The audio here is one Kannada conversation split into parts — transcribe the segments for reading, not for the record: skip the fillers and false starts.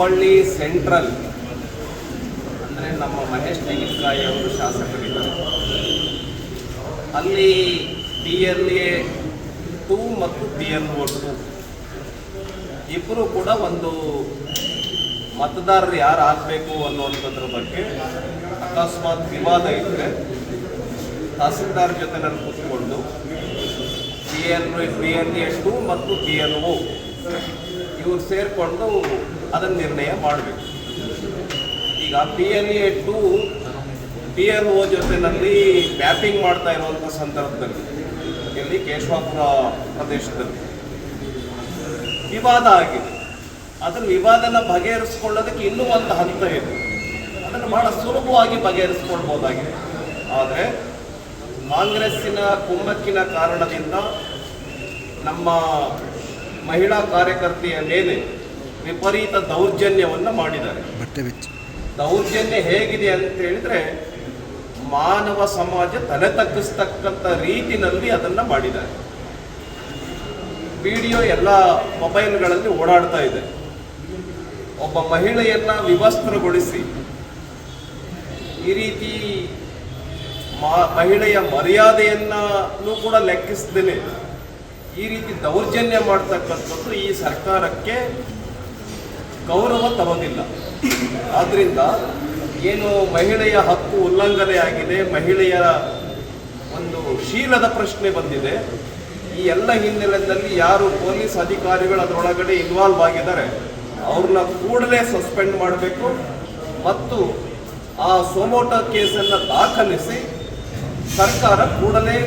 ಹುಬ್ಬಳ್ಳಿ ಸೆಂಟ್ರಲ್ ಅಂದರೆ ನಮ್ಮ ಮಹೇಶ್ ತೆಂಗಿನಕಾಯಿ ಅವರು ಶಾಸಕರಿದ್ದಾರೆ. ಅಲ್ಲಿ PLA 2 ಮತ್ತು PLO 2 ಇಬ್ಬರು ಕೂಡ ಒಂದು ಮತದಾರರು ಯಾರು ಆಗಬೇಕು ಅನ್ನುವಂಥದ್ರ ಬಗ್ಗೆ ಅಕಸ್ಮಾತ್ ವಿವಾದ ಇದ್ದರೆ ತಹಸೀಲ್ದಾರ್ ಜೊತೆ ನಾನು ಕೂತ್ಕೊಂಡು PLA 2 ಮತ್ತು PLO ಇವರು ಸೇರಿಕೊಂಡು ಅದನ್ನು ನಿರ್ಣಯ ಮಾಡಬೇಕು. ಈಗ PLA 2 PLO ಜೊತೆಯಲ್ಲಿ ಮ್ಯಾಪಿಂಗ್ ಮಾಡ್ತಾ ಇರುವಂಥ ಸಂದರ್ಭದಲ್ಲಿ ಇಲ್ಲಿ ಕೇಶವಾಪುರ ಪ್ರದೇಶದಲ್ಲಿ ವಿವಾದ ಆಗಿದೆ. ಅದನ್ನು ವಿವಾದನ ಬಗೆಹರಿಸ್ಕೊಳ್ಳೋದಕ್ಕೆ ಇನ್ನೂ ಒಂದು ಹಂತ ಇದೆ. ಅದನ್ನು ಬಹಳ ಸುಲಭವಾಗಿ ಬಗೆಹರಿಸ್ಕೊಳ್ಬೋದಾಗಿದೆ. ಆದರೆ ಕಾಂಗ್ರೆಸ್ಸಿನ ಕುಮ್ಮಕ್ಕಿನ ಕಾರಣದಿಂದ ನಮ್ಮ ಮಹಿಳಾ ಕಾರ್ಯಕರ್ತೆಯ ಮೇಲೆ ವಿಪರೀತ ದೌರ್ಜನ್ಯವನ್ನು ಮಾಡಿದ್ದಾರೆ. ದೌರ್ಜನ್ಯ ಹೇಗಿದೆ ಅಂತ ಹೇಳಿದರೆ ಮಾನವ ಸಮಾಜ ತಲೆ ತಗ್ಗಿಸ್ತಕ್ಕಂಥ ರೀತಿಯಲ್ಲಿ ಅದನ್ನು ಮಾಡಿದ್ದಾರೆ. ವಿಡಿಯೋ ಎಲ್ಲ ಮೊಬೈಲ್ಗಳಲ್ಲಿ ಓಡಾಡ್ತಾ ಇದೆ. ಒಬ್ಬ ಮಹಿಳೆಯನ್ನ ವಿವಸ್ತ್ರಗೊಳಿಸಿ ಈ ರೀತಿ ಮಹಿಳೆಯ ಮರ್ಯಾದೆಯನ್ನೂ ಕೂಡ ಲೆಕ್ಕಿಸದೇನೆ ಈ ರೀತಿ ದೌರ್ಜನ್ಯ ಮಾಡ್ತಕ್ಕಂಥದ್ದು ಈ ಸರ್ಕಾರಕ್ಕೆ ಗೌರವ ತರೋದಿಲ್ಲ. ಆದ್ದರಿಂದ ಏನು ಮಹಿಳೆಯ ಹಕ್ಕು ಉಲ್ಲಂಘನೆ ಆಗಿದೆ, ಮಹಿಳೆಯರ ಒಂದು ಶೀಲದ ಪ್ರಶ್ನೆ ಬಂದಿದೆ, ಈ ಎಲ್ಲ ಹಿನ್ನೆಲೆಯಲ್ಲಿ ಯಾರು ಪೊಲೀಸ್ ಅಧಿಕಾರಿಗಳು ಅದರೊಳಗಡೆ ಇನ್ವಾಲ್ವ್ ಆಗಿದ್ದಾರೆ ಅವ್ರನ್ನ ಕೂಡಲೇ ಸಸ್ಪೆಂಡ್ ಮಾಡಬೇಕು ಮತ್ತು ಆ ಸೊಮೋಟೋ ಕೇಸನ್ನು ದಾಖಲಿಸಿ ಸರ್ಕಾರ ಕೂಡಲೇ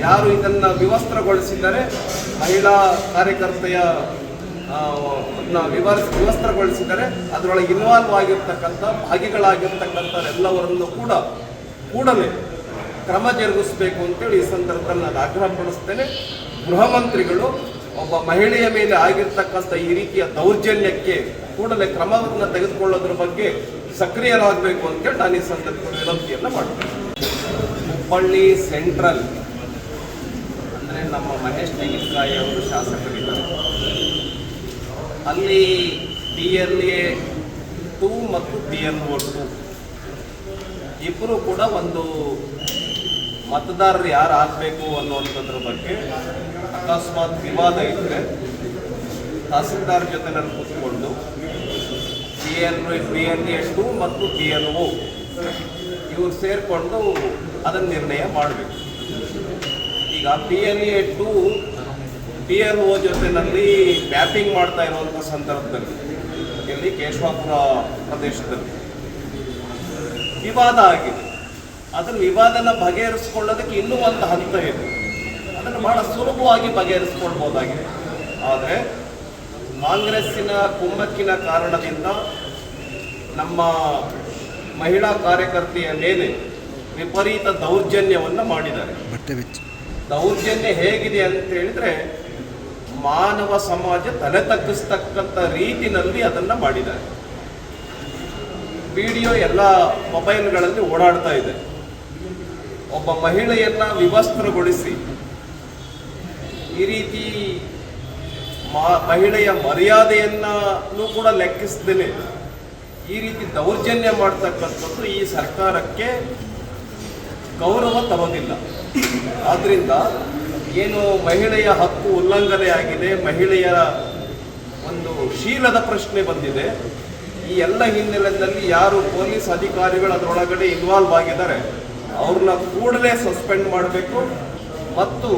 ಯಾರು ಇದನ್ನು ವಿವಸ್ತ್ರಗೊಳಿಸಿದ್ದಾರೆ, ಮಹಿಳಾ ಕಾರ್ಯಕರ್ತೆಯ ವಿವಸ್ತ್ರಗೊಳಿಸಿದ್ದಾರೆ, ಅದರೊಳಗೆ ಇನ್ವಾಲ್ವ್ ಆಗಿರ್ತಕ್ಕಂಥ ಭಾಗಿಗಳಾಗಿರ್ತಕ್ಕಂಥವರೆಲ್ಲವರನ್ನು ಕೂಡ ಕೂಡಲೇ ಕ್ರಮ ಜರುಗಿಸಬೇಕು ಅಂತೇಳಿ ಈ ಸಂದರ್ಭದಲ್ಲಿ ನಾನು ಆಗ್ರಹಪಡಿಸ್ತೇನೆ. ಗೃಹ ಮಂತ್ರಿಗಳು ಒಬ್ಬ ಮಹಿಳೆಯ ಮೇಲೆ ಆಗಿರ್ತಕ್ಕಂಥ ಈ ರೀತಿಯ ದೌರ್ಜನ್ಯಕ್ಕೆ ಕೂಡಲೇ ಕ್ರಮವನ್ನು ತೆಗೆದುಕೊಳ್ಳೋದ್ರ ಬಗ್ಗೆ ಸಕ್ರಿಯರಾಗಬೇಕು ಅಂತೇಳಿ ನಾನು ಈ ಸಂದರ್ಭದಲ್ಲಿ ವಿನಂತಿಯನ್ನು ಮಾಡ್ತೇನೆ. ಹುಬ್ಬಳ್ಳಿ ಸೆಂಟ್ರಲ್ ಅಂದರೆ ನಮ್ಮ ಮಹೇಶ್ ತೆಂಗಿನಕಾಯಿ ಅವರು ಶಾಸಕರಿದ್ದಾರೆ. ಅಲ್ಲಿ PLA 2 ಮತ್ತು PLO 2 ಇಬ್ಬರು ಕೂಡ ಒಂದು ಮತದಾರರು ಯಾರು ಆಗಬೇಕು ಅನ್ನುವಂಥದ್ರ ಬಗ್ಗೆ ಅಕಸ್ಮಾತ್ ವಿವಾದ ಇದ್ದರೆ ತಹಸೀಲ್ದಾರ್ ಜೊತೆ ನಾನು ಕೂತ್ಕೊಂಡು PLA 2 ಮತ್ತು PLO ಇವರು ಸೇರಿಕೊಂಡು ಅದನ್ನು ನಿರ್ಣಯ ಮಾಡಬೇಕು. ಈಗ PLA 2 PLO ಜೊತೆಯಲ್ಲಿ ಮ್ಯಾಪಿಂಗ್ ಮಾಡ್ತಾ ಇರುವಂಥ ಸಂದರ್ಭದಲ್ಲಿ ಇಲ್ಲಿ ಕೇಶವಾಪುರ ಪ್ರದೇಶದಲ್ಲಿ ವಿವಾದ ಆಗಿದೆ. ಅದನ್ನು ವಿವಾದನ ಬಗೆಹರಿಸ್ಕೊಳ್ಳೋದಕ್ಕೆ ಇನ್ನೂ ಒಂದು ಹಂತ ಇದೆ. ಅದನ್ನು ಬಹಳ ಸುಲಭವಾಗಿ ಬಗೆಹರಿಸ್ಕೊಳ್ಬೋದಾಗಿದೆ. ಆದರೆ ಕಾಂಗ್ರೆಸ್ಸಿನ ಕುಮ್ಮಕ್ಕಿನ ಕಾರಣದಿಂದ ನಮ್ಮ ಮಹಿಳಾ ಕಾರ್ಯಕರ್ತೆಯ ಮೇಲೆ ವಿಪರೀತ ದೌರ್ಜನ್ಯವನ್ನು ಮಾಡಿದ್ದಾರೆ. ದೌರ್ಜನ್ಯ ಹೇಗಿದೆ ಅಂತ ಹೇಳಿದರೆ ಮಾನವ ಸಮಾಜ ತಲೆ ತಗ್ಗಿಸ್ತಕ್ಕಂಥ ರೀತಿಯಲ್ಲಿ ಅದನ್ನು ಮಾಡಿದ್ದಾರೆ. ವಿಡಿಯೋ ಎಲ್ಲ ಮೊಬೈಲ್ಗಳಲ್ಲಿ ಓಡಾಡ್ತಾ ಇದೆ. ಒಬ್ಬ ಮಹಿಳೆಯನ್ನ ವಿವಸ್ತ್ರಗೊಳಿಸಿ ಈ ರೀತಿ ಮಹಿಳೆಯ ಮರ್ಯಾದೆಯನ್ನೂ ಕೂಡ ಲೆಕ್ಕಿಸದೇನೆ ಈ ರೀತಿ ದೌರ್ಜನ್ಯ ಮಾಡ್ತಕ್ಕಂಥದ್ದು ಈ ಸರ್ಕಾರಕ್ಕೆ ಗೌರವ ತರೋದಿಲ್ಲ. ಆದ್ದರಿಂದ ಏನು ಮಹಿಳೆಯ ಹಕ್ಕು ಉಲ್ಲಂಘನೆ ಆಗಿದೆ, ಮಹಿಳೆಯರ ಒಂದು ಶೀಲದ ಪ್ರಶ್ನೆ ಬಂದಿದೆ, ಈ ಎಲ್ಲ ಹಿನ್ನೆಲೆಯಲ್ಲಿ ಯಾರು ಪೊಲೀಸ್ ಅಧಿಕಾರಿಗಳು ಅದರೊಳಗಡೆ ಇನ್ವಾಲ್ವ್ ಆಗಿದ್ದಾರೆ ಅವ್ರನ್ನ ಕೂಡಲೇ ಸಸ್ಪೆಂಡ್ ಮಾಡಬೇಕು ಮತ್ತು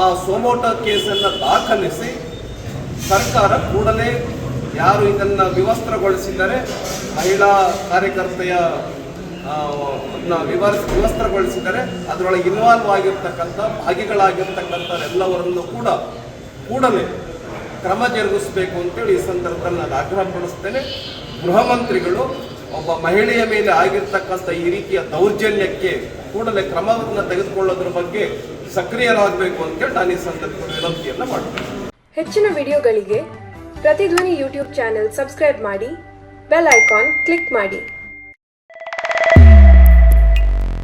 ಆ ಸೊಮೋಟೋ ಕೇಸನ್ನು ದಾಖಲಿಸಿ ಸರ್ಕಾರ ಕೂಡಲೇ ಯಾರು ಇದನ್ನು ವಿವಸ್ತ್ರಗೊಳಿಸಿದ್ದಾರೆ, ಮಹಿಳಾ ಕಾರ್ಯಕರ್ತೆಯ ವಿವಸ್ತ್ರಗೊಳಿಸಿದ್ದಾರೆ, ಅದರೊಳಗೆ ಇನ್ವಾಲ್ವ್ ಆಗಿರ್ತಕ್ಕಂಥ ಭಾಗಿಗಳಾಗಿರ್ತಕ್ಕಂಥವರೆಲ್ಲವರನ್ನು ಕೂಡ ಕೂಡಲೇ ಕ್ರಮ ಜರುಗಿಸಬೇಕು ಅಂತೇಳಿ ಈ ಸಂದರ್ಭದಲ್ಲಿ ನಾನು ಆಗ್ರಹಪಡಿಸ್ತೇನೆ. ಗೃಹ ಮಂತ್ರಿಗಳು ಒಬ್ಬ ಮಹಿಳೆಯ ಮೇಲೆ ಆಗಿರ್ತಕ್ಕಂಥ ಈ ರೀತಿಯ ದೌರ್ಜನ್ಯಕ್ಕೆ ಕೂಡಲೇ ಕ್ರಮವನ್ನು ತೆಗೆದುಕೊಳ್ಳೋದ್ರ ಬಗ್ಗೆ ಸಕ್ರಿಯರಾಗಬೇಕು ಅಂತೇಳಿ ನಾನು ಈ ಸಂದರ್ಭದಲ್ಲಿ ವಿನಂತಿಯನ್ನು ಮಾಡ್ತೇನೆ. ಹೆಚ್ಚಿನ ವಿಡಿಯೋಗಳಿಗೆ ಪ್ರತಿಧ್ವನಿ ಯೂಟ್ಯೂಬ್ ಚಾನೆಲ್ ಸಬ್ಸ್ಕ್ರೈಬ್ ಮಾಡಿ, ಬೆಲ್ ಐಕಾನ್ ಕ್ಲಿಕ್ ಮಾಡಿ.